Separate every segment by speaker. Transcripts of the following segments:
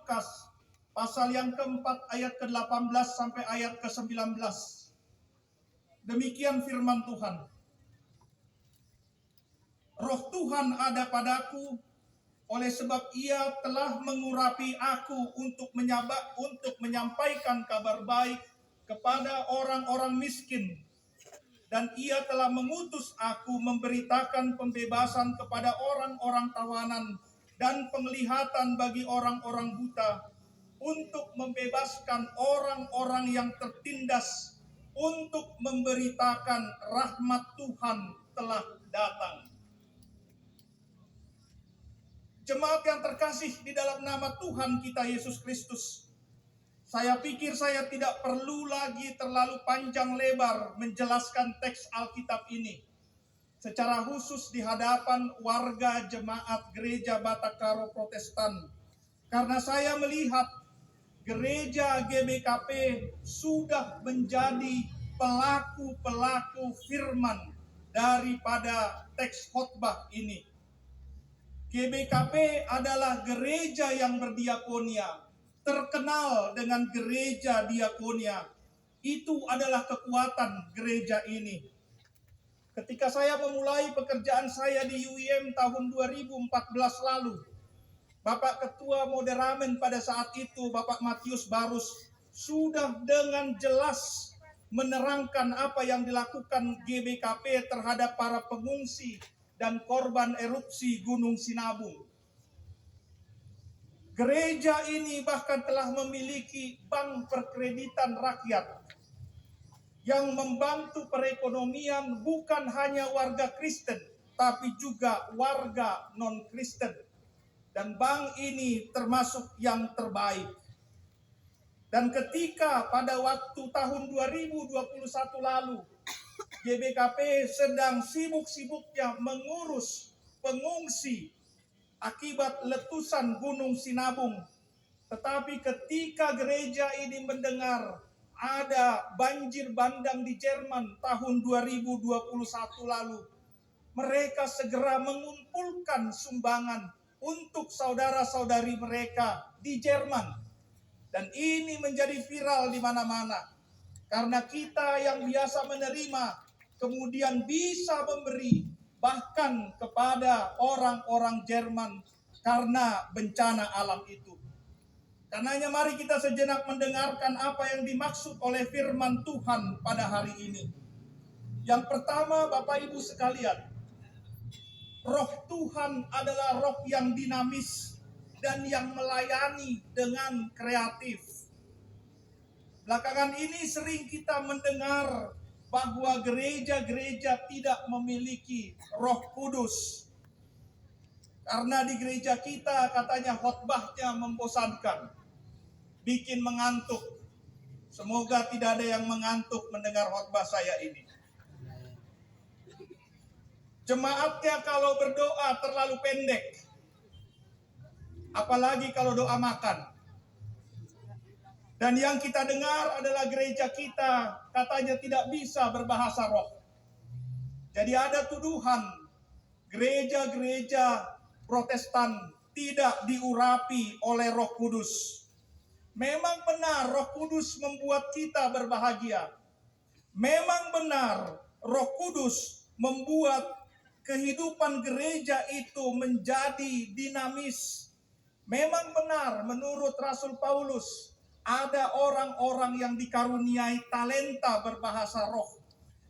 Speaker 1: Lukas pasal yang keempat ayat ke-18 sampai ayat ke-19. Demikian firman Tuhan. Roh Tuhan ada padaku, oleh sebab Ia telah mengurapi aku untuk menyampaikan kabar baik kepada orang-orang miskin, dan Ia telah mengutus aku memberitakan pembebasan kepada orang-orang tawanan dan penglihatan bagi orang-orang buta, untuk membebaskan orang-orang yang tertindas, untuk memberitakan rahmat Tuhan telah datang. Jemaat yang terkasih di dalam nama Tuhan kita Yesus Kristus, saya pikir saya tidak perlu lagi terlalu panjang lebar menjelaskan teks Alkitab ini, secara khusus di hadapan warga jemaat Gereja Batakaro Protestan, karena saya melihat Gereja GBKP sudah menjadi pelaku-pelaku firman daripada teks khotbah ini. GBKP adalah gereja yang berdiakonia, terkenal dengan gereja diakonia. Itu adalah kekuatan gereja ini. Ketika saya memulai pekerjaan saya di UIM tahun 2014 lalu, Bapak Ketua Moderamen pada saat itu, Bapak Matius Barus, sudah dengan jelas menerangkan apa yang dilakukan GBKP terhadap para pengungsi dan korban erupsi Gunung Sinabung. Gereja ini bahkan telah memiliki bank perkreditan rakyat yang membantu perekonomian bukan hanya warga Kristen, tapi juga warga non-Kristen. Dan bank ini termasuk yang terbaik. Dan ketika pada waktu tahun 2021 lalu, GBKP sedang sibuk-sibuknya mengurus pengungsi akibat letusan Gunung Sinabung. Tetapi ketika gereja ini mendengar ada banjir bandang di Jerman tahun 2021 lalu, mereka segera mengumpulkan sumbangan untuk saudara-saudari mereka di Jerman. Dan ini menjadi viral di mana-mana. Karena kita yang biasa menerima, kemudian bisa memberi bahkan kepada orang-orang Jerman karena bencana alam itu. Karenanya mari kita sejenak mendengarkan apa yang dimaksud oleh firman Tuhan pada hari ini. Yang pertama, Bapak Ibu sekalian, Roh Tuhan adalah roh yang dinamis dan yang melayani dengan kreatif. Belakangan ini sering kita mendengar bahwa gereja-gereja tidak memiliki Roh Kudus. Karena di gereja kita katanya khotbahnya membosankan, bikin mengantuk. Semoga tidak ada yang mengantuk mendengar khotbah saya ini. Jemaatnya kalau berdoa terlalu pendek, apalagi kalau doa makan. Dan yang kita dengar adalah gereja kita katanya tidak bisa berbahasa roh. Jadi ada tuduhan gereja-gereja Protestan tidak diurapi oleh Roh Kudus. Memang benar Roh Kudus membuat kita berbahagia. Memang benar Roh Kudus membuat kehidupan gereja itu menjadi dinamis. Memang benar menurut Rasul Paulus, ada orang-orang yang dikaruniai talenta berbahasa roh.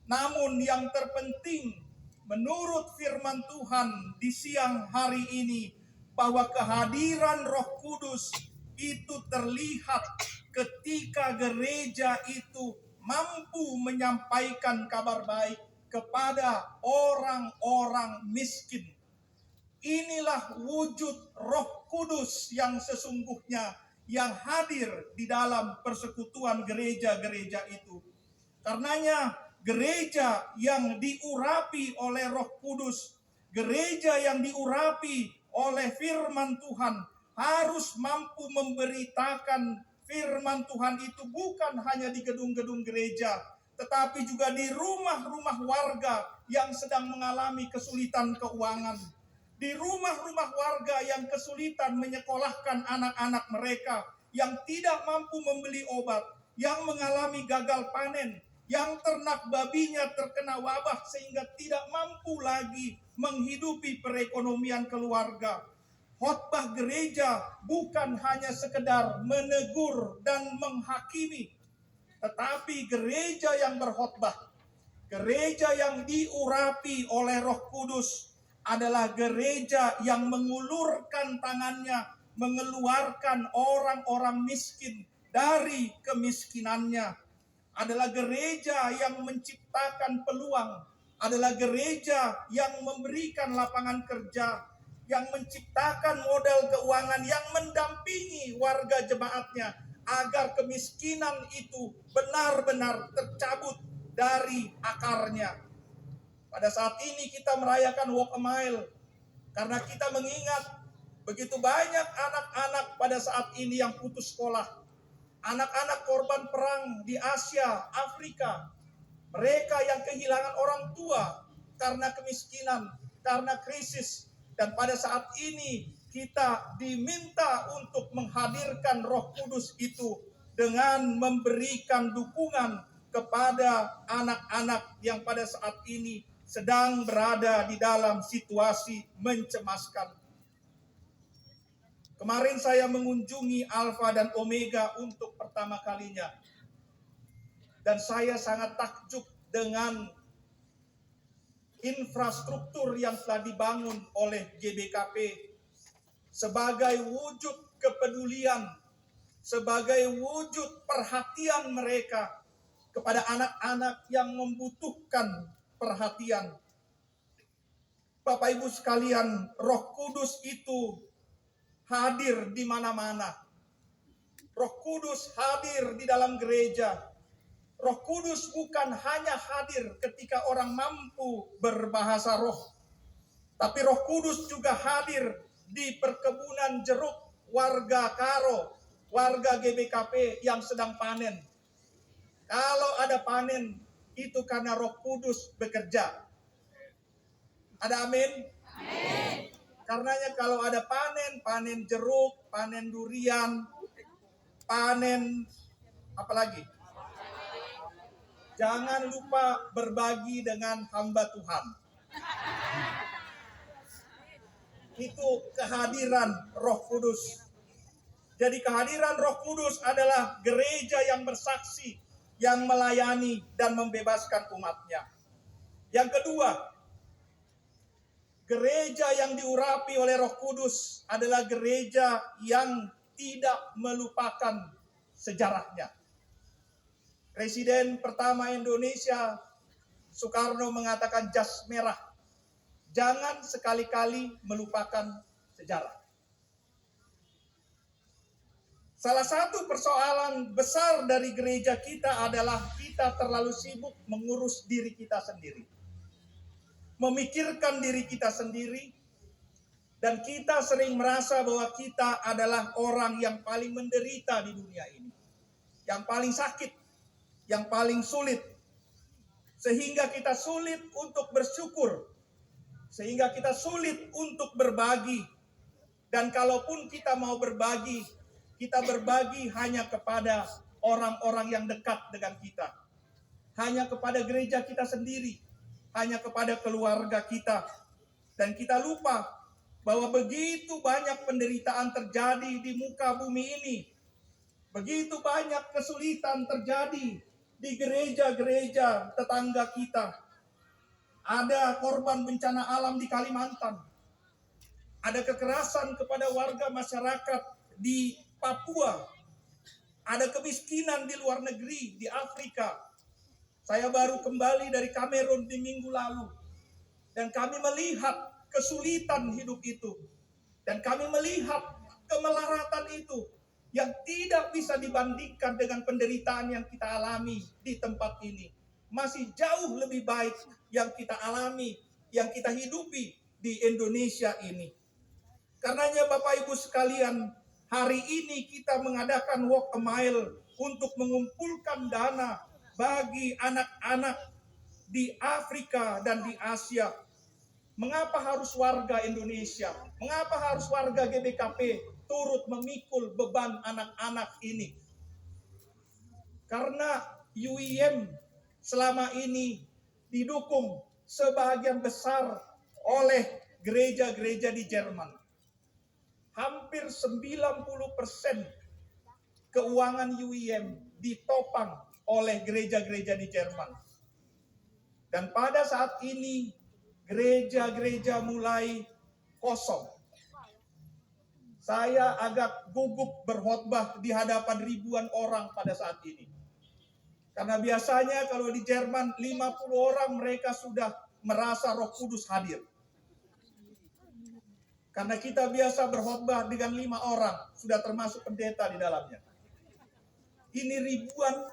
Speaker 1: Namun yang terpenting menurut firman Tuhan di siang hari ini, bahwa kehadiran Roh Kudus itu terlihat ketika gereja itu mampu menyampaikan kabar baik kepada orang-orang miskin. Inilah wujud Roh Kudus yang sesungguhnya yang hadir di dalam persekutuan gereja-gereja itu. Karenanya gereja yang diurapi oleh Roh Kudus, gereja yang diurapi oleh firman Tuhan harus mampu memberitakan firman Tuhan itu bukan hanya di gedung-gedung gereja, tetapi juga di rumah-rumah warga yang sedang mengalami kesulitan keuangan. di rumah-rumah warga yang kesulitan menyekolahkan anak-anak mereka, yang tidak mampu membeli obat, yang mengalami gagal panen, yang ternak babinya terkena wabah sehingga tidak mampu lagi menghidupi perekonomian keluarga. Khotbah gereja bukan hanya sekedar menegur dan menghakimi, tetapi gereja yang berkhotbah, gereja yang diurapi oleh Roh Kudus adalah gereja yang mengulurkan tangannya, mengeluarkan orang-orang miskin dari kemiskinannya. Adalah gereja yang menciptakan peluang, adalah gereja yang memberikan lapangan kerja, yang menciptakan modal keuangan, yang mendampingi warga jemaatnya agar kemiskinan itu benar-benar tercabut dari akarnya. Pada saat ini kita merayakan Walk a Mile karena kita mengingat begitu banyak anak-anak pada saat ini yang putus sekolah. Anak-anak korban perang di Asia, Afrika. Mereka yang kehilangan orang tua karena kemiskinan, karena krisis. Dan pada saat ini kita diminta untuk menghadirkan Roh Kudus itu dengan memberikan dukungan kepada anak-anak yang pada saat ini sedang berada di dalam situasi mencemaskan. Kemarin saya mengunjungi Alfa dan Omega untuk pertama kalinya. Dan saya sangat takjub dengan infrastruktur yang telah dibangun oleh GBKP sebagai wujud kepedulian, sebagai wujud perhatian mereka kepada anak-anak yang membutuhkan perhatian. Bapak Ibu sekalian, Roh Kudus itu hadir di mana-mana. Roh Kudus hadir di dalam gereja. Roh Kudus bukan hanya hadir ketika orang mampu berbahasa roh, tapi Roh Kudus juga hadir di perkebunan jeruk warga Karo, warga GBKP yang sedang panen. Kalau ada panen, itu karena Roh Kudus bekerja. Ada amin? Amin. Karenanya kalau ada panen, panen jeruk, panen durian, panen apa lagi? Jangan lupa berbagi dengan hamba Tuhan. Itu kehadiran Roh Kudus. Jadi kehadiran Roh Kudus adalah gereja yang bersaksi, yang melayani dan membebaskan umatnya. Yang kedua, gereja yang diurapi oleh Roh Kudus adalah gereja yang tidak melupakan sejarahnya. Presiden pertama Indonesia, Soekarno, mengatakan jas merah. Jangan sekali-kali melupakan sejarah. Salah satu persoalan besar dari gereja kita adalah kita terlalu sibuk mengurus diri kita sendiri. Memikirkan diri kita sendiri. Dan kita sering merasa bahwa kita adalah orang yang paling menderita di dunia ini. Yang paling sakit. Yang paling sulit. Sehingga kita sulit untuk bersyukur. Sehingga kita sulit untuk berbagi. Dan kalaupun kita mau berbagi, kita berbagi hanya kepada orang-orang yang dekat dengan kita. Hanya kepada gereja kita sendiri. Hanya kepada keluarga kita. Dan kita lupa bahwa begitu banyak penderitaan terjadi di muka bumi ini. Begitu banyak kesulitan terjadi di gereja-gereja tetangga kita. Ada korban bencana alam di Kalimantan. Ada kekerasan kepada warga masyarakat di Papua. Ada kemiskinan di luar negeri, di Afrika. Saya baru kembali dari Kamerun di minggu lalu. Dan kami melihat kesulitan hidup itu. Dan kami melihat kemelaratan itu yang tidak bisa dibandingkan dengan penderitaan yang kita alami di tempat ini. Masih jauh lebih baik yang kita alami, yang kita hidupi di Indonesia ini. Karenanya Bapak Ibu sekalian, hari ini kita mengadakan Walk a Mile untuk mengumpulkan dana bagi anak-anak di Afrika dan di Asia. Mengapa harus warga Indonesia, mengapa harus warga GBKP turut memikul beban anak-anak ini? Karena UIM selama ini didukung sebagian besar oleh gereja-gereja di Jerman. Hampir 90% keuangan UIM ditopang oleh gereja-gereja di Jerman. Dan pada saat ini gereja-gereja mulai kosong. Saya agak gugup berkhotbah di hadapan ribuan orang pada saat ini. Karena biasanya kalau di Jerman 50 orang mereka sudah merasa Roh Kudus hadir. Karena kita biasa berkhotbah dengan 5 orang, sudah termasuk pendeta di dalamnya. Ini ribuan,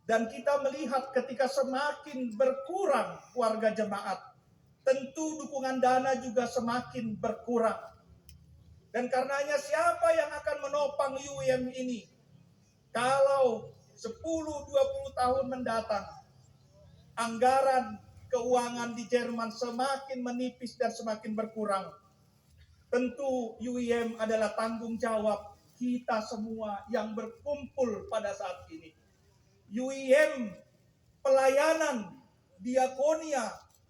Speaker 1: dan kita melihat ketika semakin berkurang warga jemaat, tentu dukungan dana juga semakin berkurang. Dan karenanya siapa yang akan menopang UIM ini? Kalau 10-20 tahun mendatang, anggaran keuangan di Jerman semakin menipis dan semakin berkurang. Tentu UIM adalah tanggung jawab kita semua yang berkumpul pada saat ini. UIM, pelayanan, diakonia,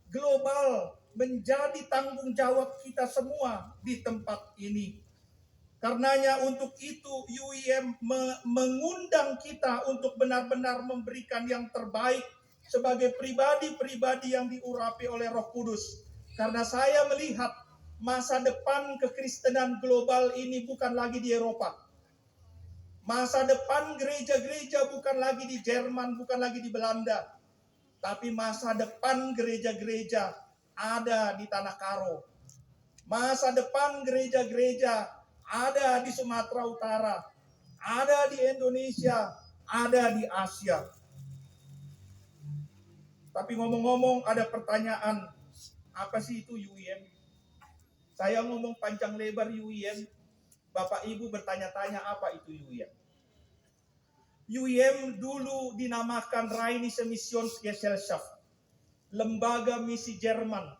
Speaker 1: global menjadi tanggung jawab kita semua di tempat ini. Karenanya untuk itu UIM mengundang kita untuk benar-benar memberikan yang terbaik sebagai pribadi-pribadi yang diurapi oleh Roh Kudus. Karena saya melihat masa depan kekristenan global ini bukan lagi di Eropa. Masa depan gereja-gereja bukan lagi di Jerman, bukan lagi di Belanda. Tapi masa depan gereja-gereja ada di Tanah Karo. Masa depan gereja-gereja ada di Sumatera Utara, ada di Indonesia, ada di Asia. Tapi ngomong-ngomong ada pertanyaan, apa sih itu UIM? Saya ngomong panjang lebar UIM, Bapak Ibu bertanya-tanya apa itu UIM? UIM dulu dinamakan Rheinische Missionsgesellschaft, lembaga misi Jerman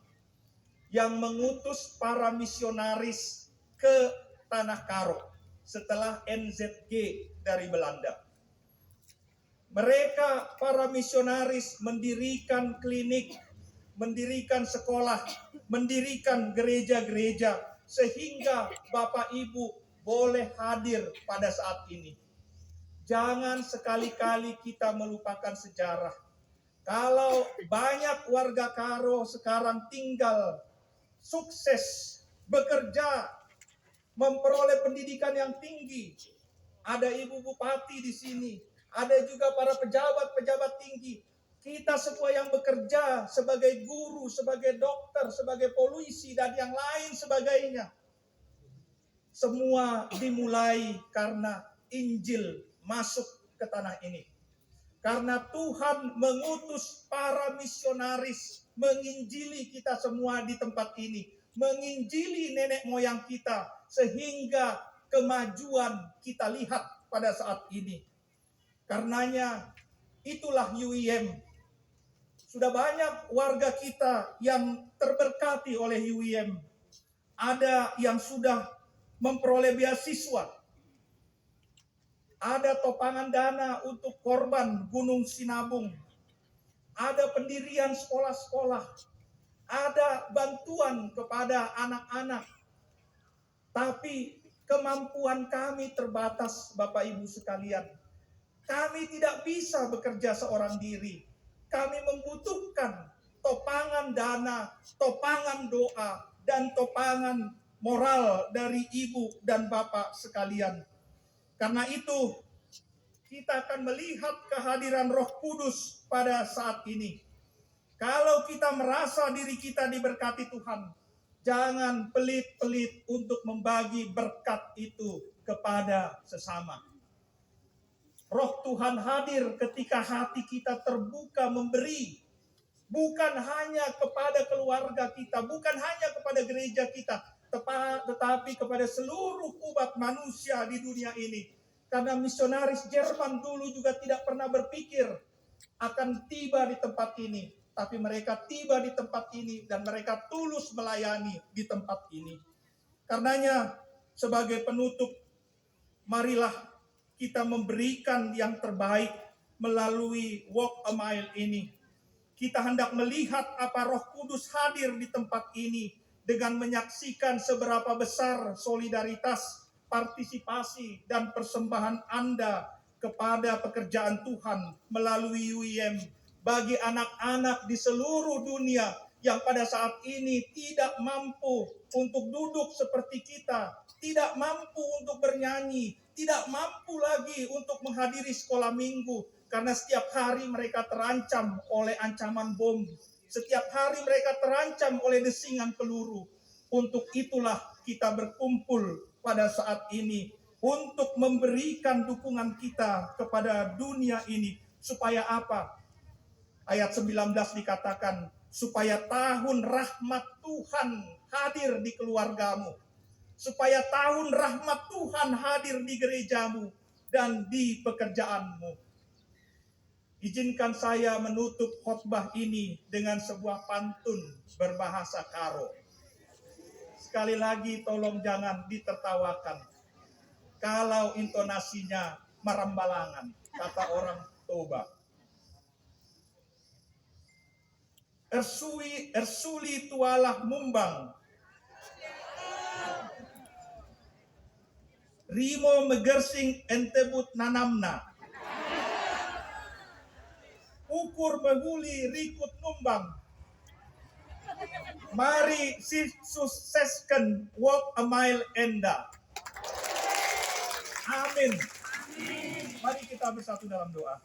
Speaker 1: yang mengutus para misionaris ke Tanah Karo setelah NZG dari Belanda. Mereka para misionaris mendirikan klinik, mendirikan sekolah, mendirikan gereja-gereja sehingga Bapak Ibu boleh hadir pada saat ini. Jangan sekali-kali kita melupakan sejarah. Kalau banyak warga Karo sekarang tinggal sukses, bekerja, memperoleh pendidikan yang tinggi. Ada Ibu Bupati di sini, ada juga para pejabat-pejabat tinggi. Kita semua yang bekerja sebagai guru, sebagai dokter, sebagai polisi, dan yang lain sebagainya. Semua dimulai karena Injil masuk ke tanah ini. Karena Tuhan mengutus para misionaris menginjili kita semua di tempat ini. Menginjili nenek moyang kita sehingga kemajuan kita lihat pada saat ini. Karenanya itulah UIM. Sudah banyak warga kita yang terberkati oleh UIM. Ada yang sudah memperoleh beasiswa. Ada topangan dana untuk korban Gunung Sinabung. Ada pendirian sekolah-sekolah. Ada bantuan kepada anak-anak. Tapi kemampuan kami terbatas, Bapak Ibu sekalian. Kami tidak bisa bekerja seorang diri. Kami membutuhkan topangan dana, topangan doa, dan topangan moral dari Ibu dan Bapak sekalian. Karena itu, kita akan melihat kehadiran Roh Kudus pada saat ini. Kalau kita merasa diri kita diberkati Tuhan, jangan pelit-pelit untuk membagi berkat itu kepada sesama. Roh Tuhan hadir ketika hati kita terbuka memberi. Bukan hanya kepada keluarga kita, bukan hanya kepada gereja kita, tetapi kepada seluruh umat manusia di dunia ini. Karena misionaris Jerman dulu juga tidak pernah berpikir akan tiba di tempat ini. tapi mereka tiba di tempat ini dan mereka tulus melayani di tempat ini. Karenanya, sebagai penutup, marilah kita memberikan yang terbaik melalui Walk a Mile ini. Kita hendak melihat apa Roh Kudus hadir di tempat ini dengan menyaksikan seberapa besar solidaritas, partisipasi, dan persembahan Anda kepada pekerjaan Tuhan melalui UIM bagi anak-anak di seluruh dunia yang pada saat ini tidak mampu untuk duduk seperti kita, tidak mampu untuk bernyanyi, tidak mampu lagi untuk menghadiri sekolah minggu, karena setiap hari mereka terancam oleh ancaman bom. Setiap hari mereka terancam oleh desingan peluru. Untuk itulah kita berkumpul pada saat ini untuk memberikan dukungan kita kepada dunia ini. Supaya apa? Ayat 19 dikatakan, supaya tahun rahmat Tuhan hadir di keluargamu. Supaya tahun rahmat Tuhan hadir di gerejamu dan di pekerjaanmu. Izinkan saya menutup khotbah ini dengan sebuah pantun berbahasa Karo. Sekali lagi tolong jangan ditertawakan kalau intonasinya merambalangan, kata orang Toba. Ersuli tualah mumbang, Rimo megersing entebut nanamna, ukur mehuli rikut numbang. Mari sukseskan Walk a Mile Enda. Amin. Mari kita bersatu dalam doa.